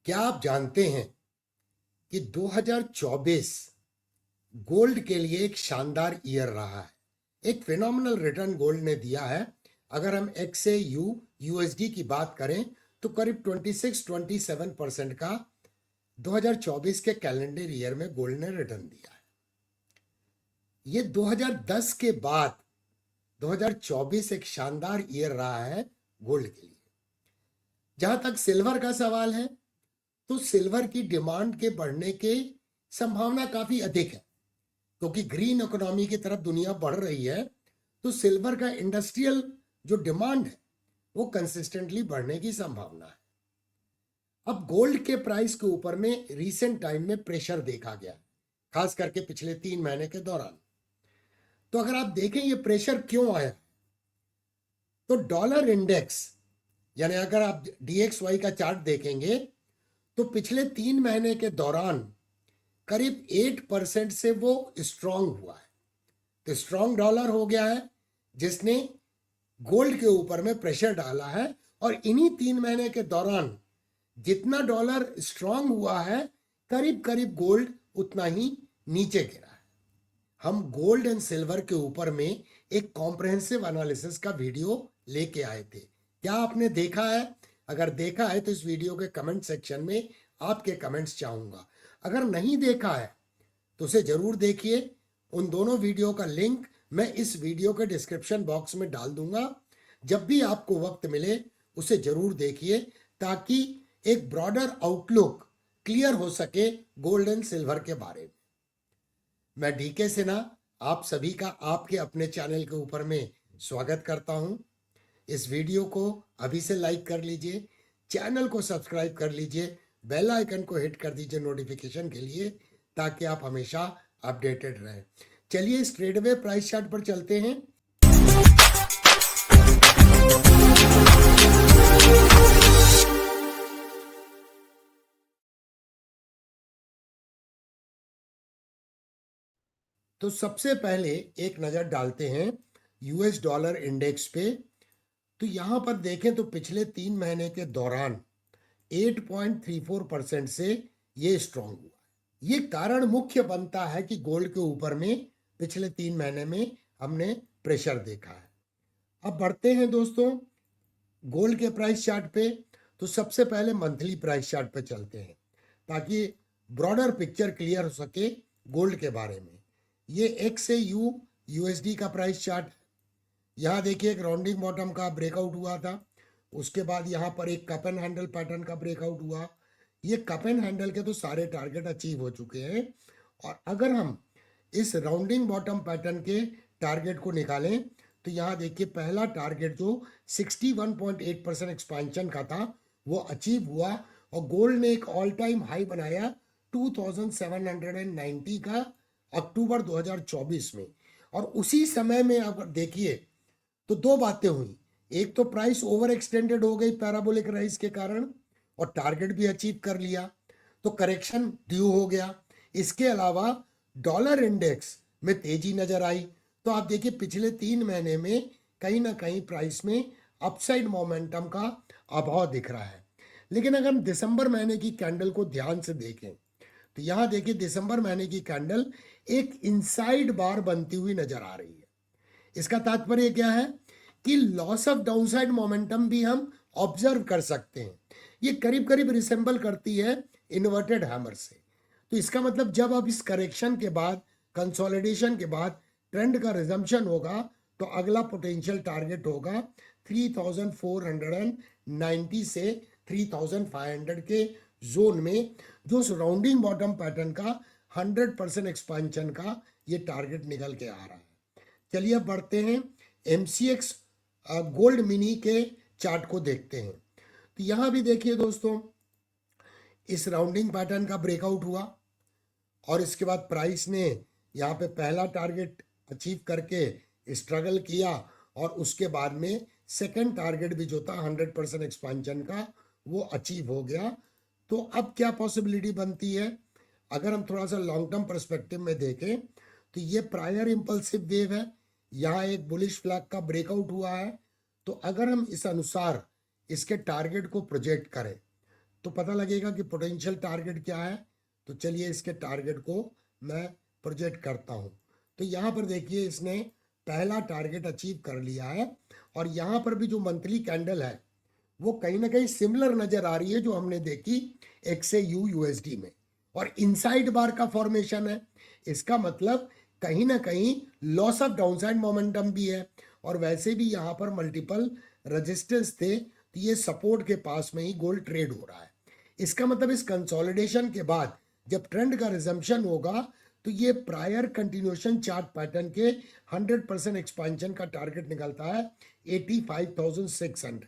क्या आप जानते हैं कि 2024 गोल्ड के लिए एक शानदार ईयर रहा है। एक फिनोमिनल रिटर्न गोल्ड ने दिया है। अगर हम XAU USD की बात करें तो करीब 26-27% का 2024 के कैलेंडर ईयर में गोल्ड ने रिटर्न दिया है। ये 2010 के बाद 2024 एक शानदार ईयर रहा है गोल्ड के लिए। जहां तक सिल्वर का सवाल है तो सिल्वर की डिमांड के बढ़ने की संभावना काफी अधिक है, क्योंकि ग्रीन इकोनॉमी की तरफ दुनिया बढ़ रही है। तो सिल्वर का इंडस्ट्रियल जो डिमांड है वो कंसिस्टेंटली बढ़ने की संभावना है। अब गोल्ड के प्राइस के ऊपर में रीसेंट टाइम में प्रेशर देखा गया, खास करके पिछले 3 महीने के दौरान। तो अगर आप देखें ये प्रेशर क्यों आया, तो डॉलर इंडेक्स यानी अगर आप DXY का चार्ट देखेंगे तो पिछले 3 महीने के दौरान करीब 8% से वो स्ट्रांग हुआ है। तो स्ट्रांग डॉलर हो गया है जिसने गोल्ड के ऊपर में प्रेशर डाला है, और इन्हीं 3 महीने के दौरान जितना डॉलर स्ट्रांग हुआ है करीब करीब गोल्ड उतना ही नीचे गिरा है। हम गोल्ड एंड सिल्वर के ऊपर में एक कॉम्प्रहेंसिव एनालिसिस का वीडियो लेके आए थे। क्या आपने देखा है? अगर देखा है तो इस वीडियो के कमेंट सेक्शन में आपके कमेंट्स चाहूंगा। अगर नहीं देखा है तो उसे जरूर देखिए। उन दोनों वीडियो का लिंक मैं इस वीडियो के डिस्क्रिप्शन बॉक्स में डाल दूंगा। जब भी आपको वक्त मिले उसे जरूर देखिए, ताकि एक ब्रॉडर आउटलुक क्लियर हो सके गोल्ड एंड सिल्वर के बारे में। मैं DK सिन्हा आप सभी का आपके अपने चैनल के ऊपर में स्वागत करता हूं। इस वीडियो को अभी से लाइक कर लीजिए, चैनल को सब्सक्राइब कर लीजिए, बेल आइकन को हिट कर दीजिए नोटिफिकेशन के लिए, ताकि आप हमेशा अपडेटेड रहें। चलिए इस ट्रेडवे प्राइस चार्ट पर चलते हैं। तो सबसे पहले एक नजर डालते हैं US डॉलर इंडेक्स पे। तो यहां पर देखें तो पिछले 3 महीने के दौरान 8.34% से ये स्ट्रांग हुआ। ये कारण मुख्य बनता है कि गोल्ड के ऊपर में पिछले 3 महीने में हमने प्रेशर देखा है। अब बढ़ते हैं दोस्तों गोल्ड के प्राइस चार्ट पे। तो सबसे पहले मंथली प्राइस चार्ट पे चलते हैं, ताकि ब्रॉडर पिक्चर क्लियर हो सके गोल्ड के बारे में। ये XAU USD का प्राइस चार्ट है। यहाँ देखिए एक राउंडिंग बॉटम का ब्रेकआउट हुआ था, उसके बाद यहाँ पर एक कप एंड हैंडल पैटर्न का ब्रेकआउट हुआ। ये कप एंड हैंडल के तो सारे टारगेट अचीव हो चुके हैं, और अगर हम इस राउंडिंग बॉटम पैटर्न के टारगेट को निकालें तो यहाँ देखिए पहला टारगेट जो 61.8% एक्सपेंशन का था वो अचीव हुआ, और गोल्ड ने एक ऑल टाइम हाई बनाया 2790 का अक्टूबर 2024 में। और उसी समय में अगर देखिए तो दो बातें हुई। एक तो प्राइस ओवर एक्सटेंडेड हो गई पैराबोलिक राइज के कारण, और टारगेट भी अचीव कर लिया, तो करेक्शन ड्यू हो गया। इसके अलावा डॉलर इंडेक्स में तेजी नजर आई। तो आप देखिए पिछले 3 महीने में कहीं ना कहीं प्राइस में अपसाइड मोमेंटम का अभाव दिख रहा है। लेकिन अगर हम दिसंबर महीने की कैंडल को ध्यान से देखें तो यहाँ देखिए दिसंबर महीने की कैंडल एक इनसाइड बार बनती हुई नजर आ रही है। इसका तात्पर्य क्या है कि लॉस ऑफ डाउनसाइड मोमेंटम भी हम ऑब्जर्व कर सकते हैं। ये करीब करीब रिसेंबल करती है इन्वर्टेड हैमर से। तो इसका मतलब जब अब इस करेक्शन के बाद, कंसोलिडेशन के बाद ट्रेंड का रिजम्पशन होगा, तो अगला पोटेंशियल टारगेट होगा 3490 से 3500 के जोन में, जो राउंडिंग बॉटम पैटर्न का 100% एक्सपेंशन का ये टारगेट निकल के आ रहा है। चलिए अब बढ़ते हैं MCX गोल्ड मिनी के चार्ट को देखते हैं। तो यहां भी देखिए दोस्तों इस राउंडिंग पैटर्न का ब्रेकआउट हुआ, और इसके बाद प्राइस ने यहाँ पे पहला टारगेट अचीव करके स्ट्रगल किया, और उसके बाद में सेकंड टारगेट भी जो था 100% एक्सपेंशन का वो अचीव हो गया। तो अब क्या पॉसिबिलिटी बनती है? अगर हम थोड़ा सा लॉन्ग टर्म परस्पेक्टिव में देखें तो ये प्रायर इंपल्सिव वेव है, यहाँ एक बुलिश फ्लैग का ब्रेकआउट हुआ है। तो अगर हम इस अनुसार इसके टारगेट को प्रोजेक्ट करें तो पता लगेगा कि पोटेंशियल टारगेट क्या है। तो चलिए इसके टारगेट को मैं प्रोजेक्ट करता हूँ। तो यहाँ पर देखिए इसने पहला टारगेट अचीव कर लिया है, और यहाँ पर भी जो मंथली कैंडल है वो कहीं ना कहीं सिमिलर नजर आ रही है जो हमने देखी XAU USD में, और इनसाइड बार का फॉर्मेशन है। इसका मतलब कहीं ना कहीं लॉस ऑफ डाउनसाइड मोमेंटम भी है, और वैसे भी यहाँ पर मल्टीपल रेजिस्टेंस थे, तो ये सपोर्ट के पास में ही गोल्ड ट्रेड हो रहा है। इसका मतलब इस कंसोलिडेशन के बाद जब ट्रेंड का रिजम्पशन होगा तो ये प्रायर कंटिन्यूएशन चार्ट पैटर्न के 100% एक्सपेंशन का टारगेट निकलता है 85,600।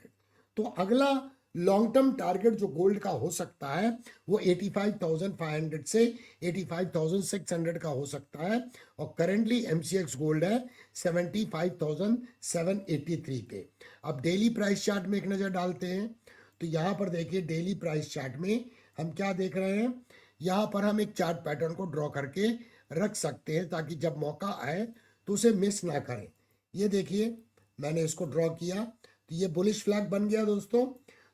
तो अगला लॉन्ग टर्म टारगेट जो गोल्ड का हो सकता है वो 85,500 से 85,600 का हो सकता है, और करेंटली MCX गोल्ड है 75,783 पे। अब डेली प्राइस चार्ट में एक नज़र डालते हैं। तो यहाँ पर देखिए डेली प्राइस चार्ट में हम क्या देख रहे हैं, यहाँ पर हम एक चार्ट पैटर्न को ड्रॉ करके रख सकते हैं ताकि जब मौका आए तो उसे मिस ना करें। ये देखिए मैंने इसको ड्रॉ किया, तो ये बुलिश फ्लैग बन गया दोस्तों।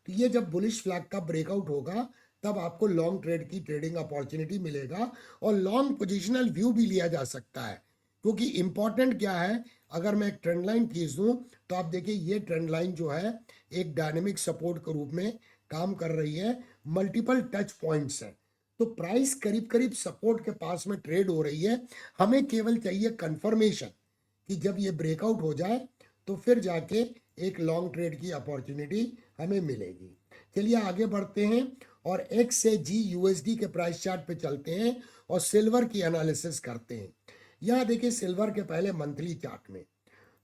तो ये जब बुलिश फ्लैग का ब्रेकआउट होगा तब आपको लॉन्ग ट्रेड की ट्रेडिंग अपॉर्चुनिटी मिलेगा, और लॉन्ग पोजिशनल व्यू भी लिया जा सकता है। क्योंकि इंपॉर्टेंट क्या है, अगर मैं एक ट्रेंड लाइन खींच दूं तो आप देखिए ये ट्रेंड लाइन जो है एक डायनेमिक सपोर्ट के रूप में काम कर रही है, मल्टीपल टच पॉइंट्स हैं। तो प्राइस करीब करीब सपोर्ट के पास में ट्रेड हो रही है। हमें केवल चाहिए कंफर्मेशन कि जब ये ब्रेकआउट हो जाए तो फिर जाके एक लॉन्ग ट्रेड की अपॉर्चुनिटी हमें मिलेगी। चलिए आगे बढ़ते हैं और XAG USD के प्राइस चार्ट पे चलते हैं और सिल्वर की एनालिसिस करते हैं। यहाँ देखिए सिल्वर के पहले मंथली चार्ट में,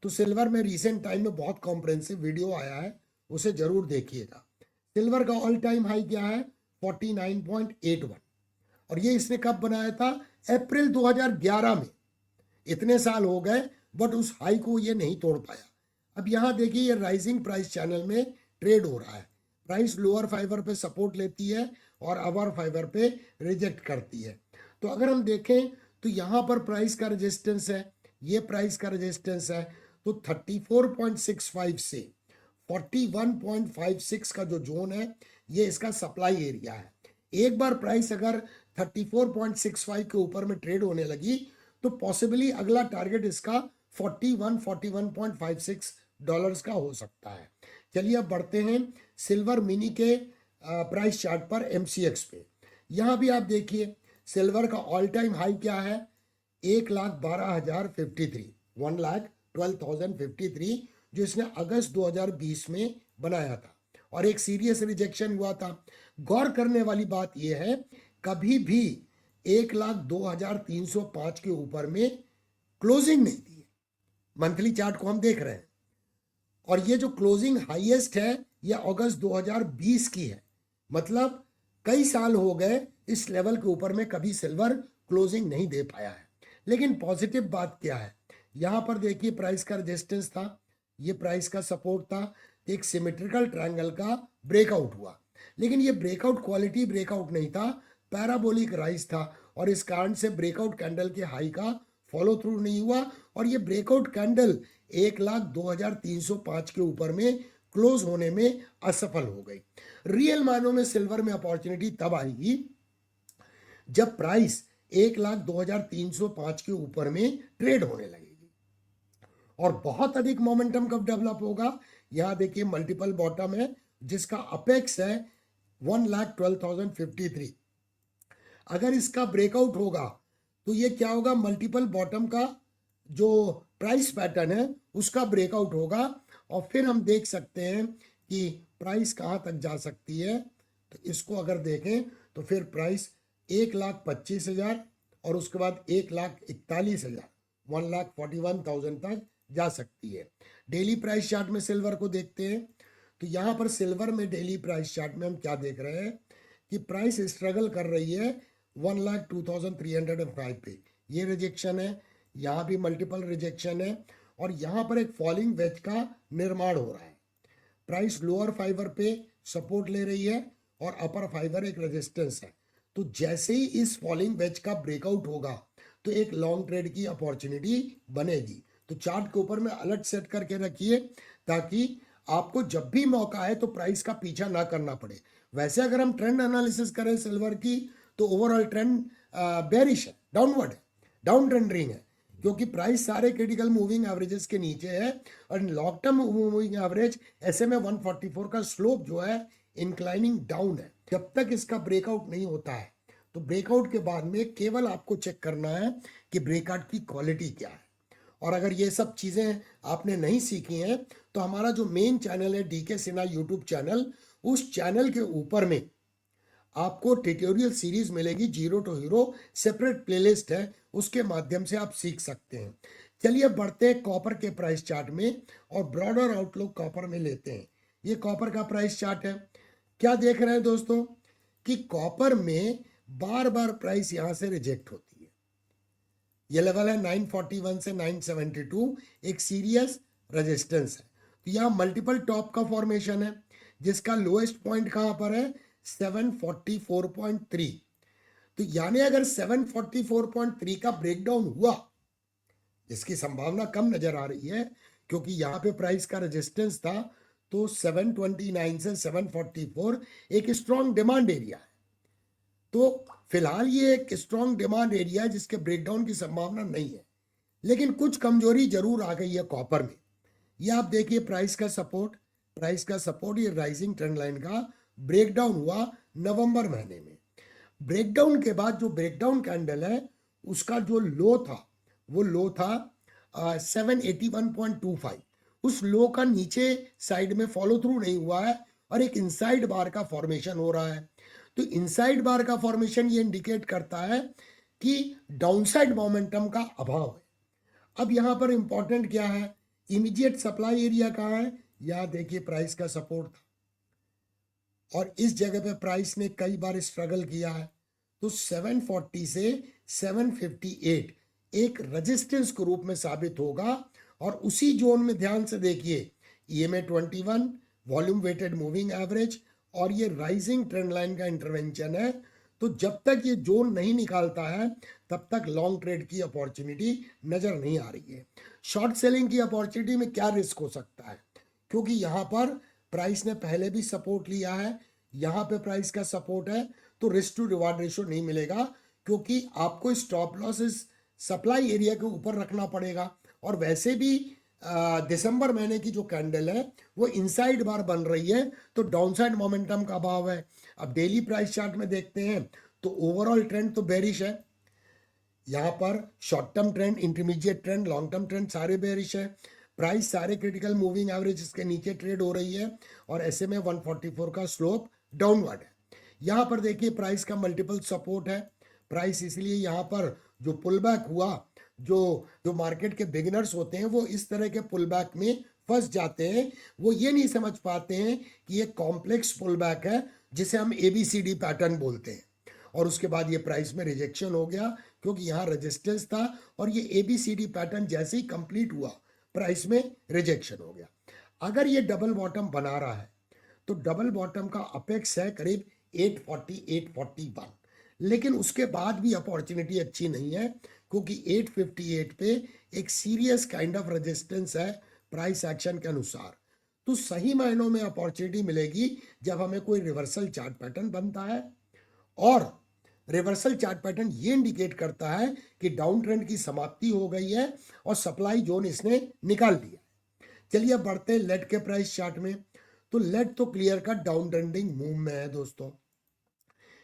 तो सिल्वर में रिसेंट टाइम में बहुत कॉम्प्रिहेंसिव वीडियो आया है, उसे जरूर देखिएगा। सिल्वर का ऑल टाइम हाई क्या है 49.81, और ये इसने कब बनाया था, अप्रैल 2011 में। इतने साल हो गए बट उस हाई को ये नहीं तोड़ पाया। अब यहाँ देखिए ये राइजिंग प्राइस चैनल में ट्रेड हो रहा है। प्राइस लोअर फाइबर पे सपोर्ट लेती है और अपर फाइबर पे रिजेक्ट करती है। तो अगर हम देखें तो यहाँ पर प्राइस का रेजिस्टेंस है, ये प्राइस का रेजिस्टेंस है। तो 34.65 से 41.56 का जो जोन है ये इसका सप्लाई एरिया है। एक बार प्राइस अगर 34.65 के ऊपर में ट्रेड होने लगी तो पॉसिबली अगला टारगेट इसका 41 डॉलर्स का हो सकता है। चलिए अब बढ़ते हैं सिल्वर मिनी के प्राइस चार्ट पर MCX पे। यहाँ भी आप देखिए सिल्वर का ऑल टाइम हाई क्या है 1,12,053, 1,12,053, जो इसने अगस्त 2020 में बनाया था, और एक सीरियस रिजेक्शन हुआ था। गौर करने वाली बात यह है कभी भी 1,02,305 के ऊपर में क्लोजिंग नहीं दी है। मंथली चार्ट को हम देख रहे हैं, और ये जो क्लोजिंग हाईएस्ट है ये अगस्त 2020 की है। मतलब कई साल हो गए इस लेवल के ऊपर में कभी सिल्वर क्लोजिंग नहीं दे पाया है। लेकिन पॉजिटिव बात क्या है, यहाँ पर देखिए प्राइस का रेजिस्टेंस था, ये प्राइस का सपोर्ट था, एक सिमेट्रिकल ट्रायंगल का ब्रेकआउट हुआ। लेकिन ये ब्रेकआउट क्वालिटी ब्रेकआउट नहीं था, पैराबोलिक राइज था, और इस कारण से ब्रेकआउट कैंडल के हाई का फॉलो थ्रू नहीं हुआ, और ये ब्रेकआउट कैंडल 1,02,305 के ऊपर में क्लोज होने में असफल हो गई। रियल मायनों में सिल्वर में अपॉर्चुनिटी तब आएगी जब प्राइस 1,02,305 के ऊपर में ट्रेड होने लगेगी। और बहुत अधिक मोमेंटम कब डेवलप होगा, यहां देखिए मल्टीपल बॉटम है जिसका अपेक्स है 1,12,053। अगर इसका ब्रेकआउट होगा तो ये क्या होगा, मल्टीपल बॉटम का जो प्राइस पैटर्न है उसका ब्रेकआउट होगा, और फिर हम देख सकते हैं कि प्राइस कहाँ तक जा सकती है। तो इसको अगर देखें तो फिर प्राइस 1,25,000 और उसके बाद 1,41,000, 1,41,000 तक जा सकती है। डेली प्राइस चार्ट में सिल्वर को देखते हैं, तो यहाँ पर सिल्वर में डेली प्राइस चार्ट में हम क्या देख रहे हैं कि प्राइस स्ट्रगल कर रही है 1,02,305 पे। ये रिजेक्शन है, यहाँ भी मल्टीपल रिजेक्शन है, और यहाँ पर एक फॉलिंग वेज का निर्माण हो रहा है। प्राइस लोअर फाइबर पे सपोर्ट ले रही है और अपर फाइबर एक रेजिस्टेंस है। तो जैसे ही इस फॉलिंग वेज का ब्रेकआउट होगा तो एक लॉन्ग ट्रेड की अपॉर्चुनिटी बनेगी। तो चार्ट के ऊपर में अलर्ट सेट करके रखिए ताकि आपको जब भी मौका आए तो प्राइस का पीछा ना करना पड़े। वैसे अगर हम ट्रेंड एनालिसिस करें सिल्वर की तो ओवरऑल ट्रेंड बेरिश है, डाउनवर्ड है, डाउन ट्रेंडिंग है, क्योंकि प्राइस सारे क्रिटिकल मूविंग एवरेजेस के नीचे है और long term moving average SMA 144 का स्लोप जो है इंक्लाइनिंग डाउन है। जब तक इसका ब्रेकआउट नहीं होता है तो ब्रेकआउट के बाद में केवल आपको चेक करना है कि ब्रेकआउट की क्वालिटी क्या है। और अगर ये सब चीज़ें आपने नहीं सीखी हैं तो हमारा जो मेन चैनल है DK सिन्हा यूट्यूब चैनल, उस चैनल के ऊपर में आपको ट्यूटोरियल सीरीज मिलेगी, zero to hero separate playlist है, उसके माध्यम से आप सीख सकते हैं। चलिए बढ़ते हैं कॉपर के प्राइस चार्ट में और ब्रॉडर आउटलुक कॉपर में लेते हैं। ये कॉपर का प्राइस चार्ट है। क्या देख रहे हैं दोस्तों कि कॉपर में बार बार प्राइस यहां से रिजेक्ट होती है। ये लेवल है 941 से 972, एक सीरियस रेजिस्टेंस है। तो यहाँ मल्टीपल टॉप का फॉर्मेशन है जिसका लोएस्ट पॉइंट कहां पर है 744.3। तो यानी अगर 744.3 का ब्रेकडाउन हुआ, जिसकी संभावना कम नजर आ रही है क्योंकि यहाँ पे प्राइस का रेजिस्टेंस था, तो 729 से 744 एक स्ट्रॉन्ग डिमांड एरिया है। तो फिलहाल ये एक स्ट्रॉन्ग डिमांड एरिया है जिसके ब्रेकडाउन की संभावना नहीं है, लेकिन कुछ कमजोरी जरूर आ गई है कॉपर में। ये आप देखिए प्राइस का सपोर्ट ये राइजिंग ट्रेंड लाइन का ब्रेकडाउन हुआ नवंबर महीने में। ब्रेकडाउन के बाद जो ब्रेकडाउन कैंडल है उसका जो लो था वो लो था 781.25। उस लो का नीचे साइड में फॉलो थ्रू नहीं हुआ है और एक इनसाइड बार का फॉर्मेशन हो रहा है। तो इनसाइड बार का फॉर्मेशन ये इंडिकेट करता है कि डाउनसाइड मोमेंटम का अभाव है। अब यहां पर इंपॉर्टेंट क्या है, इमीडिएट सप्लाई एरिया कहाँ है, यहां देखिए प्राइस का सपोर्ट था और इस जगह पे प्राइस ने कई बार स्ट्रगल किया है। तो 740 से 758 एक रेजिस्टेंस के रूप में साबित होगा और उसी जोन में ध्यान से देखिए EMA 21, volume weighted moving average और ये राइजिंग ट्रेंड लाइन का इंटरवेंशन है। तो जब तक ये जोन नहीं निकालता है तब तक लॉन्ग ट्रेड की अपॉर्चुनिटी नजर नहीं आ रही है। शॉर्ट सेलिंग की अपॉर्चुनिटी में क्या रिस्क हो सकता है, क्योंकि यहाँ पर प्राइस ने पहले भी सपोर्ट लिया है, यहाँ पे प्राइस का सपोर्ट है, तो रिस्क टू रिवार्ड रेशियो नहीं मिलेगा क्योंकि आपको स्टॉप लॉस इस सप्लाई एरिया के ऊपर रखना पड़ेगा। और वैसे भी दिसंबर महीने की जो कैंडल है वो इनसाइड बार बन रही है, तो डाउनसाइड मोमेंटम का अभाव है। अब डेली प्राइस चार्ट में देखते हैं तो ओवरऑल ट्रेंड तो बेरिश है। यहाँ पर short term trend, intermediate trend, long term trend सारे बेरिश है। प्राइस सारे क्रिटिकल मूविंग एवरेज के नीचे ट्रेड हो रही है और SMA 144 का स्लोप डाउनवर्ड है। यहाँ पर देखिए प्राइस का मल्टीपल सपोर्ट है। प्राइस इसलिए यहाँ पर जो पुल बैक हुआ, जो मार्केट के बिगिनर्स होते हैं वो इस तरह के पुल बैक में फंस जाते हैं। वो ये नहीं समझ पाते हैं कि ये कॉम्प्लेक्स पुल बैक है जिसे हम ABCD पैटर्न बोलते हैं। और उसके बाद ये प्राइस में रिजेक्शन हो गया क्योंकि यहाँ रेजिस्टेंस था और ये ABCD पैटर्न जैसे ही कंप्लीट हुआ प्राइस में रिजेक्शन हो गया। अगर ये डबल बॉटम बना रहा है तो डबल बॉटम का अपेक्स है करीब 840 841, लेकिन उसके बाद भी अपॉर्चुनिटी अच्छी नहीं है क्योंकि 858 पे एक सीरियस काइंड ऑफ रेजिस्टेंस है प्राइस एक्शन के अनुसार। तो सही मायनों में अपॉर्चुनिटी मिलेगी जब हमें कोई रिवर्सल चार्ट पैटर्न बनता है और रिवर्सल चार्ट पैटर्न ये इंडिकेट करता है कि डाउन ट्रेंड की समाप्ति हो गई है और सप्लाई जोन इसने निकाल दिया। चलिए अब बढ़ते हैं लेड के प्राइस चार्ट में। तो लेड तो क्लियर का डाउन ट्रेंडिंग मूव में है दोस्तों।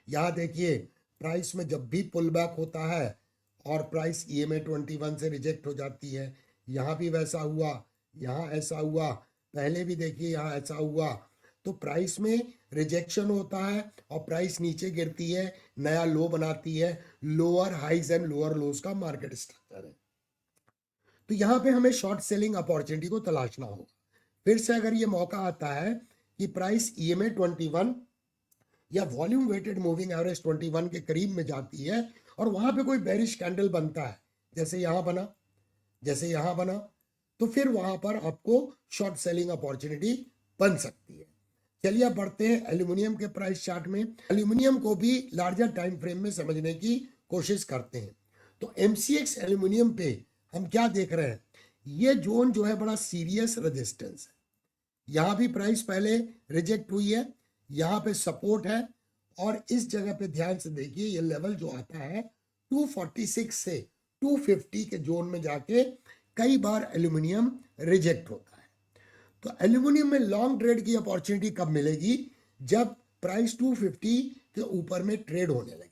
यहाँ देखिए प्राइस में जब भी पुल बैक होता है और प्राइस EMA 21 से रिजेक्ट हो जाती है, यहाँ भी वैसा हुआ, यहाँ ऐसा हुआ, पहले भी देखिए यहाँ ऐसा हुआ, तो प्राइस में रिजेक्शन होता है और प्राइस नीचे गिरती है, नया लो बनाती है। Lower highs and lower lows का मार्केट स्ट्रक्चर है। तो यहाँ पे हमें शॉर्ट सेलिंग अपॉर्चुनिटी को तलाशना होगा। फिर से अगर ये मौका आता है कि प्राइस EMA 21 या वॉल्यूम वेटेड मूविंग एवरेज 21 के करीब में जाती है और वहां पे कोई बेरिश कैंडल बनता है, जैसे यहाँ बना, तो फिर वहां पर आपको शॉर्ट सेलिंग अपॉर्चुनिटी बन सकती है। चलिए अब बढ़ते हैं एल्यूमिनियम के प्राइस चार्ट में। एल्यूमिनियम को भी लार्जर टाइम फ्रेम में समझने की कोशिश करते हैं। तो MCX एल्यूमिनियम पे हम क्या देख रहे हैं, ये जोन जो है बड़ा सीरियस रेजिस्टेंस है। यहाँ भी प्राइस पहले रिजेक्ट हुई है, यहाँ पे सपोर्ट है, और इस जगह पे ध्यान से देखिए ये लेवल जो आता है 246 से 250 के जोन में जाके कई बार एल्यूमिनियम रिजेक्ट होता है। तो एल्यूमिनियम में लॉन्ग ट्रेड की अपॉर्चुनिटी कब मिलेगी? जब प्राइस 250 के ऊपर में ट्रेड होने लगेगी।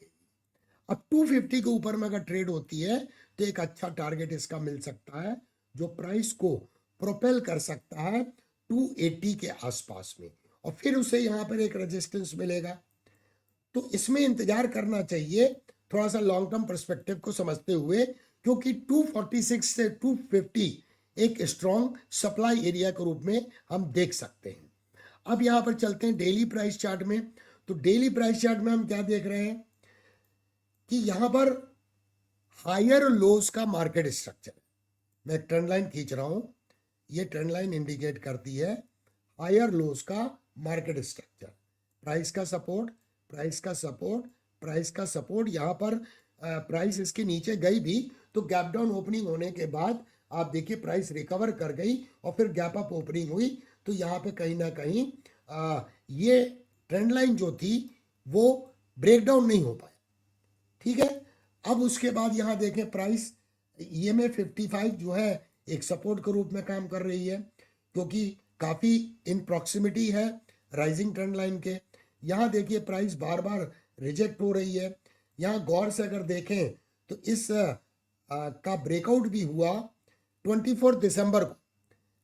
अब 250 के ऊपर में अगर ट्रेड होती है तो एक अच्छा टारगेट इसका मिल सकता है जो प्राइस को प्रोपेल कर सकता है 280 के आसपास में, और फिर उसे यहाँ पर एक रेजिस्टेंस मिलेगा। तो इसमें इंतजार करना चाहिए थोड़ा सा लॉन्ग टर्म पर्सपेक्टिव को समझते हुए, क्योंकि 246 से 250 एक स्ट्रॉन्ग सप्लाई एरिया के रूप में हम देख सकते हैं। अब यहाँ पर चलते हैं डेली प्राइस चार्ट में। तो डेली प्राइस चार्ट में हम क्या देख रहे हैं कि यहाँ पर हायर लोज का मार्केट स्ट्रक्चर। मैं ट्रेंड लाइन खींच रहा हूं, ये ट्रेंड लाइन इंडिकेट करती है हायर लोज का मार्केट स्ट्रक्चर। प्राइस का सपोर्ट, प्राइस का सपोर्ट, प्राइस का सपोर्ट। यहाँ पर प्राइस इसके नीचे गई भी तो गैप डाउन ओपनिंग होने के बाद आप देखिए प्राइस रिकवर कर गई और फिर गैप अप ओपनिंग हुई। तो यहाँ पे कहीं ना कहीं ये ट्रेंड लाइन जो थी वो ब्रेक डाउन नहीं हो पाया। ठीक है, अब उसके बाद यहाँ देखें प्राइस EMA 55 जो है एक सपोर्ट के रूप में काम कर रही है, क्योंकि काफ़ी इन प्रॉक्सिमिटी है राइजिंग ट्रेंड लाइन के। यहाँ देखिए प्राइस बार बार रिजेक्ट हो रही है। यहाँ गौर से अगर देखें तो इस का ब्रेकआउट भी हुआ 24 दिसंबर को,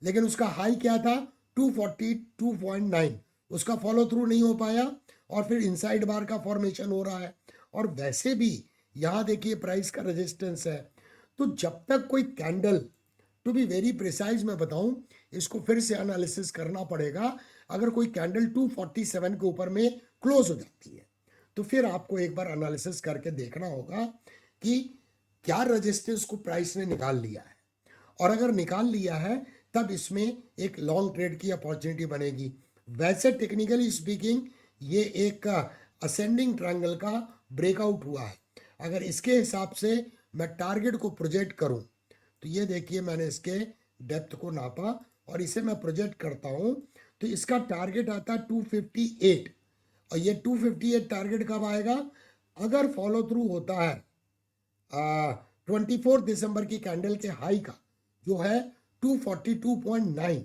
लेकिन उसका हाई क्या था 242.9, उसका फॉलो थ्रू नहीं हो पाया और फिर इनसाइड बार का फॉर्मेशन हो रहा है। और वैसे भी यहाँ देखिए प्राइस का रेजिस्टेंस है। तो जब तक कोई candle, to be very precise मैं बताऊं, इसको फिर से एनालिसिस करना पड़ेगा, अगर कोई कैंडल 247 के ऊपर में क्लोज हो जाती है तो फिर आपको एक बार एनालिसिस करके देखना होगा कि क्या रेजिस्टेंस को प्राइस ने निकाल लिया है, और अगर निकाल लिया है तब इसमें एक लॉन्ग ट्रेड की अपॉर्चुनिटी बनेगी। वैसे टेक्निकली स्पीकिंग ये एक असेंडिंग ट्रायंगल का ब्रेकआउट हुआ है। अगर इसके हिसाब से मैं टारगेट को प्रोजेक्ट करूं तो ये देखिए मैंने इसके डेप्थ को नापा और इसे मैं प्रोजेक्ट करता हूं तो इसका टारगेट आता है 258, और ये 258 टारगेट कब आएगा? अगर फॉलो थ्रू होता है 24 दिसंबर की कैंडल के हाई का जो है 242.9।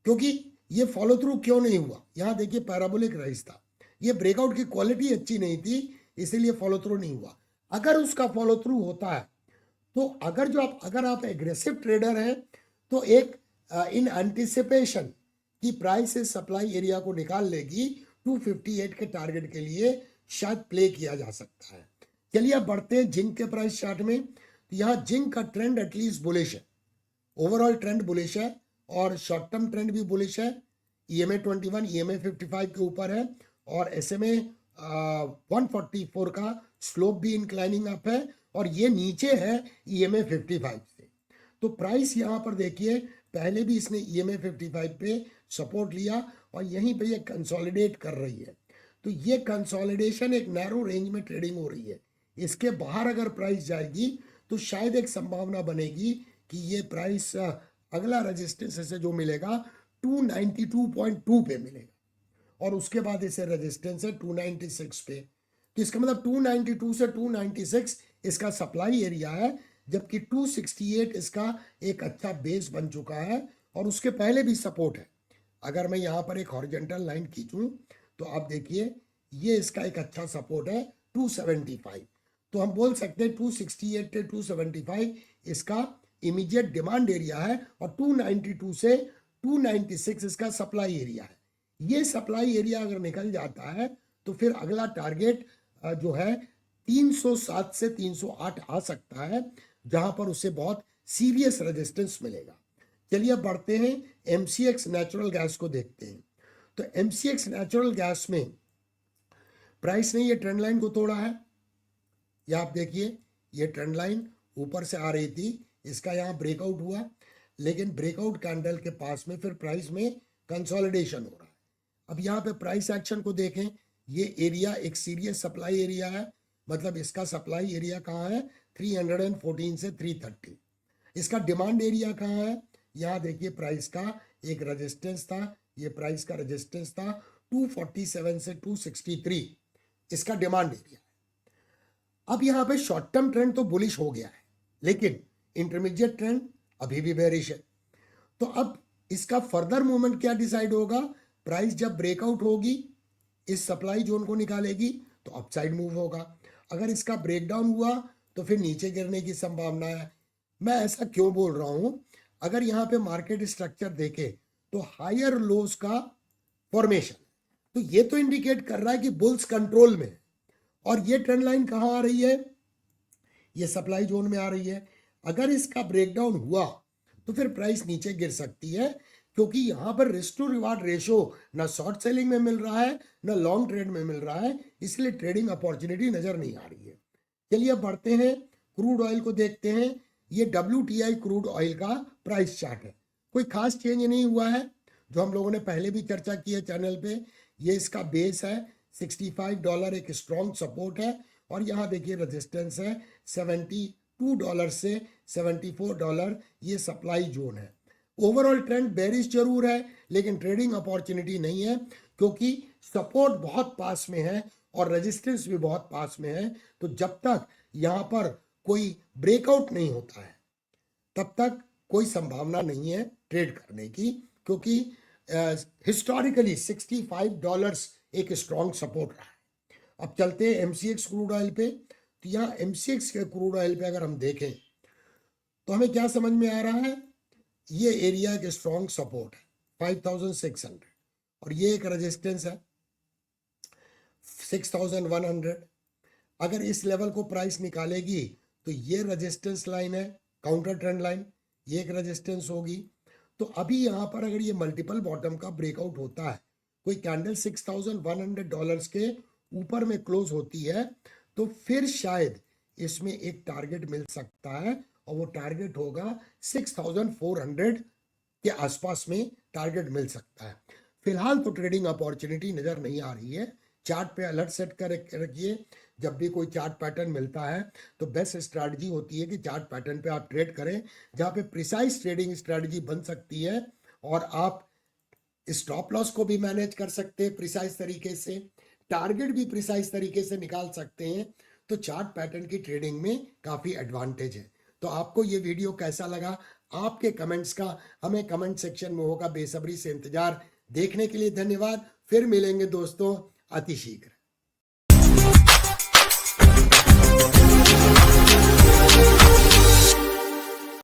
क्योंकि ये फॉलो थ्रू क्यों नहीं हुआ? यहाँ देखिए पैराबोलिक राइज था, ये ब्रेकआउट की क्वालिटी अच्छी नहीं थी इसीलिए फॉलो थ्रू नहीं हुआ। अगर उसका फॉलो थ्रू होता है तो अगर आप एग्रेसिव ट्रेडर हैं तो एक इन एंटिसिपेशन कि प्राइस इस सप्लाई एरिया को निकाल लेगी 258 के टारगेट के लिए शायद प्ले किया जा सकता है। चलिए अब बढ़ते हैं जिंक के प्राइस चार्ट में। तो यहाँ जिंक का ट्रेंड एटलीस्ट बुलिश है, ओवरऑल ट्रेंड बुलिश है और शॉर्ट टर्म ट्रेंड भी बुलिश है। EMA 21 EMA 55 के ऊपर है और SMA 144 का स्लोप भी इंक्लाइनिंग अप है और ये नीचे है EMA 55 से। तो प्राइस यहाँ पर देखिए पहले भी इसने EMA 55 पे सपोर्ट लिया और यहीं पे ये कंसोलिडेट कर रही है। तो ये कंसोलिडेशन एक नैरो रेंज में ट्रेडिंग हो रही है, इसके बाहर अगर प्राइस जाएगी तो शायद एक संभावना बनेगी कि ये प्राइस अगला रेजिस्टेंस इसे जो मिलेगा 292.2 पे मिलेगा और उसके बाद इसे रेजिस्टेंस है 296 पे। तो इसका मतलब 292 से 296 इसका सप्लाई एरिया है, जबकि 268 इसका एक अच्छा बेस बन चुका है और उसके पहले भी सपोर्ट है। अगर मैं यहाँ पर एक हॉरिजॉन्टल लाइन खींचूं तो आप देखिए ये इसका एक अच्छा सपोर्ट है 275। तो हम बोल सकते हैं 268 से 275 इसका इमीडिएट डिमांड एरिया है और 292 से 296 इसका सप्लाई एरिया है। ये सप्लाई एरिया अगर निकल जाता है तो फिर अगला टारगेट जो है 307 से 308 आ सकता है, जहां पर उसे बहुत सीरियस रेजिस्टेंस मिलेगा। चलिए अब बढ़ते हैं MCX नेचुरल गैस को देखते हैं। तो MCX नेचुरल गैस में प्राइस ने ये ट्रेंड लाइन को तोड़ा है। ये आप देखिए ये ट्रेंड लाइन ऊपर से आ रही थी, इसका यहाँ ब्रेकआउट हुआ, लेकिन ब्रेकआउट कैंडल के पास में फिर प्राइस में कंसोलिडेशन हो रहा है। अब यहाँ पे प्राइस एक्शन को देखें, ये एरिया एक सीरियस सप्लाई एरिया है, मतलब इसका सप्लाई एरिया कहाँ है 314 से 330। इसका डिमांड एरिया कहाँ है? यहाँ देखिए प्राइस का एक रेजिस्टेंस था, ये प्राइस का रेजिस्टेंस था 247 से 263 इसका डिमांड एरिया है। अब यहाँ पे शॉर्ट टर्म ट्रेंड तो बुलिश हो गया है, लेकिन इंटरमीडिएट ट्रेंड अभी भी बेरिश है। तो अब इसका फर्दर मूवमेंट क्या डिसाइड होगा? प्राइस जब ब्रेकआउट होगी, इस सप्लाई जोन को निकालेगी तो अपसाइड मूव होगा। अगर इसका ब्रेकडाउन हुआ तो फिर नीचे गिरने की संभावना है। मैं ऐसा क्यों बोल रहा हूं? अगर यहाँ पे मार्केट स्ट्रक्चर देखे तो हायर लोस का फॉर्मेशन, तो ये तो इंडिकेट कर रहा है कि बुल्स कंट्रोल में है। और ये ट्रेंड लाइन कहाँ आ रही है? ये सप्लाई जोन में आ रही है। अगर इसका ब्रेकडाउन हुआ तो फिर प्राइस नीचे गिर सकती है, क्योंकि यहाँ पर रिस्क टू रिवार्ड रेशो ना शॉर्ट सेलिंग में मिल रहा है ना लॉन्ग ट्रेड में मिल रहा है, इसलिए ट्रेडिंग अपॉर्चुनिटी नजर नहीं आ रही है। चलिए अब बढ़ते हैं, क्रूड ऑयल को देखते हैं। ये WTI क्रूड ऑयल का प्राइस चार्ट है। कोई खास चेंज नहीं हुआ है, जो हम लोगों ने पहले भी चर्चा की है चैनल पे। ये इसका बेस है $65, एक स्ट्रॉन्ग सपोर्ट है। और यहाँ देखिए रेजिस्टेंस है $72 से $74, ये सप्लाई जोन है। ओवरऑल ट्रेंड बेरिश जरूर है, लेकिन ट्रेडिंग अपॉर्चुनिटी नहीं है, क्योंकि सपोर्ट बहुत पास में है और रेजिस्टेंस भी बहुत पास में है। तो जब तक यहाँ पर कोई ब्रेकआउट नहीं होता है, तब तक कोई संभावना नहीं है ट्रेड करने की, क्योंकि हिस्टोरिकली $65 एक स्ट्रॉन्ग सपोर्ट रहा है। अब चलते हैं MCX क्रूड ऑयल पे। तो यहाँ MCX के क्रूड ऑयल पे अगर हम देखें तो हमें क्या समझ में आ रहा है? ये एरिया एक स्ट्रॉन्ग सपोर्ट है 5600, और ये एक रेजिस्टेंस है 6100। अगर इस लेवल को प्राइस निकालेगी तो ये रेजिस्टेंस लाइन है, काउंटर ट्रेंड लाइन, ये एक रेजिस्टेंस होगी। तो अभी यहाँ पर अगर ये मल्टीपल बॉटम का ब्रेकआउट होता है, कोई कैंडल $6100 के ऊपर में क्लोज होती है, तो फिर शायद इसमें एक टारगेट मिल सकता है, और वो टारगेट होगा 6400 के आसपास में टारगेट मिल सकता है। फिलहाल तो ट्रेडिंग अपॉर्चुनिटी नजर नहीं आ रही है। चार्ट पे अलर्ट सेट कर रखिए। जब भी कोई चार्ट पैटर्न मिलता है तो बेस्ट स्ट्रैटेजी होती है कि चार्ट पैटर्न पे आप ट्रेड करें, जहाँ पे प्रिसाइज ट्रेडिंग स्ट्रैटेजी बन सकती है, और आप स्टॉप लॉस को भी मैनेज कर सकते हैं प्रिसाइज तरीके से, टारगेट भी प्रिसाइज तरीके से निकाल सकते हैं। तो चार्ट पैटर्न की ट्रेडिंग में काफ़ी एडवांटेज है। तो आपको ये वीडियो कैसा लगा? आपके कमेंट्स का हमें कमेंट सेक्शन में होगा बेसब्री से इंतजार। देखने के लिए धन्यवाद। फिर मिलेंगे दोस्तों अतिशीघ्र।